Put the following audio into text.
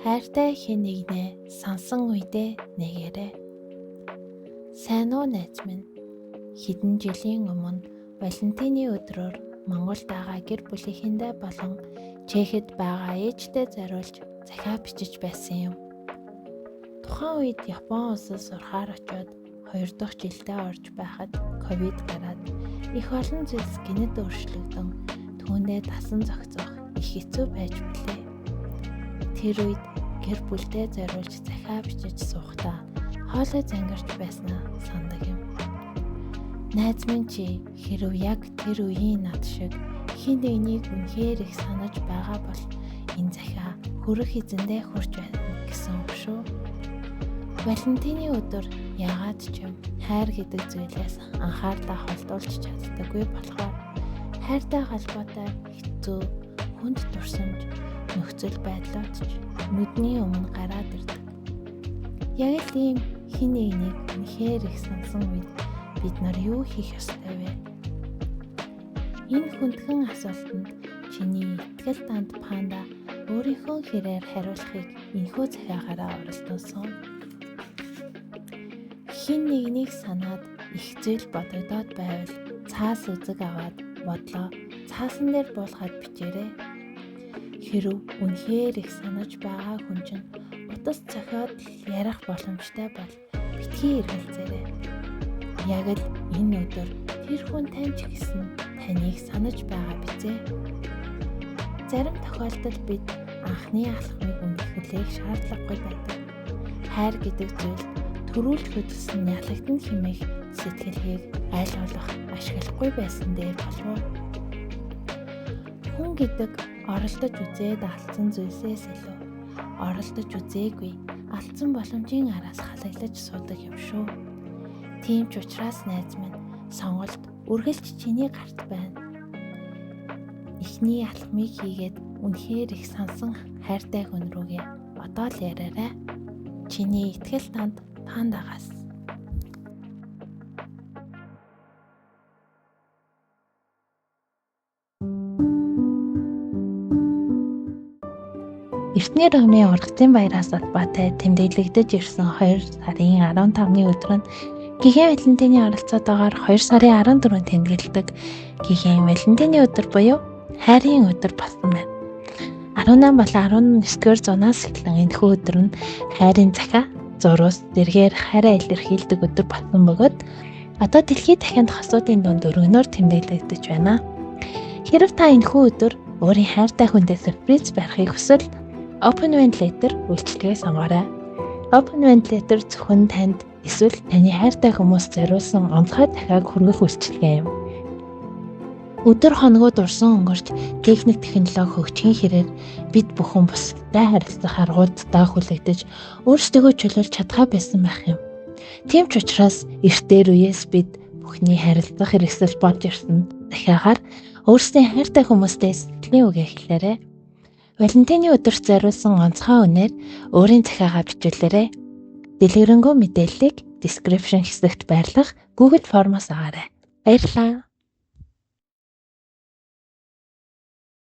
хайртай хэн нэгнээ сансан үедээ нэгээрээ. Сайн уу найз минь? Хэдэн жилийн өмнө Валентины өдрөөр Монголд байгаа гэр бүлийнхэндээ болон Чехэд байгаа ээжтэй зориулж захиа бичиж байсан юм. Тухайн үед Япон улсад сурахаар очиод 2 дахь жилдээ орж байхад ковид гараад их олон зүйлс гинэд өөрчлөгдөн түүндээ тасан зохицох их хэцүү байж билээ. Тэр үед гэр бүлдээ зориулж захиа бичиж суухдаа хоолой зангирч байснаа сандаг юм. Найз минь чи хэрв яг тэр үеийн над шиг хэн нэгнийг үнэхээр их санаж байгаа бол энэ захиа хүрэх эзэндээ хүрч байна гэсэн үг шүү. Валентины өдөр яагаад ч юм хайр гэдэг зүйлээс анхаарлаа холдуулж чаддаггүй болохоор хайртай холбоотой хэцүү хүнд дурсамж нөхцөл байдлууд ч нүдний өмнө гараад ирдэг. Яг л ийм хэн нэгнийг үнэхээр их сансан үед бид нар юу хийх ёстой вэ? Энэ хүндхэн асуултанд чиний итгэл танд панда өөрийнхөө хэрээр хариулахыг энэхүү захиагаараа оролдуулсан. Хэн нэгнийг санаад их зүйл бодогдоод байвал цаас үзэг аваад бодлоо цаасан дээр буулгаад бичээрэй. Хэрв үнэхээр их санаж байгаа хүн чинь утас цохиод ярих боломжтой бол битгий эргэлзээрэй. Яг л энэ өдөр тэр хүн тань ч гэсэн таныг санаж байгаа бизээ. Зарим тохиолдолд бид анхны алхмыг үнэхээр шаардлагагүй байдаг. Хайр гэдэг зүйл төрүүлж хөдөлсөн ялагдсан хэмээх сэтгэлийг аль болох ашиглахгүй байсан дээр болов уу? Хүн гэдэг оролдож үзээд алдсан зүйлсээс илүү оролдож үзээгүй алдсан боломжийн араас халаглаж суудаг юм шүү. Тийм ч учраас найз минь сонголт үргэлж чиний гарт байна. Эхний алхмыг хийгээд үнэхээр их сансан хайртай хүн рүүгээ одоо л яраарай. Чиний итгэл танд пандагаас. Эртний рогны ургацын баяраас Улбаатай тэмдэглэгдэж ирсэн 2 сарын 15-ны өдөр нь Гэгээн Валентины оролцоотойгоор 2 сарын 14-нд тэмдэглэдэг Гэгээн Валентины өдөр буюу хайрын өдөр болсон байна. 18 болон 19-р зуунаас эхлэн энэхүү өдөр нь хайрын захиа, зурус, зэргээр хайраа илэрхийлдэг өдөр болсон бөгөөд одоо дэлхийд дахинд хосуудын дунд өргөнөөр тэмдэглэгдэж байна. Хэрв та энэхүү өдөр өөрийн хайртай хүндээ сюрприз барихыг хүсвэл Open Wind Letter үйлчилгээ сонгоорой. Open Wind Letter зөвхөн танд эсвэл таны хайртай хүмүүст зориулсан онцгой захиаг хүргэх үйлчилгээ юм. Өдөр хоногуд урсан өнгөрч техник технологи хөгжихийн хэрээр бид бүхэн бусдад харилцах аргуудаа хүлэгдэж өөрсдөө чөлөөлж чадхаа байсан байх юм. Тийм ч учраас эртээр үеэс бид бүхний харилцах хэрэгсэл болж ирсэн захиагаар өөрсдийн хайртай хүмүүстэй сэтгэлийн үгээ хэлээрэй. Валентины өдөрт зориулсан онцгой үнээр өөрийн захиагаа бичүүлээрэй. Дэлгэрэнгүй мэдээллийг description хэсэгт байрлах Google формоос аваарай. Баярлалаа.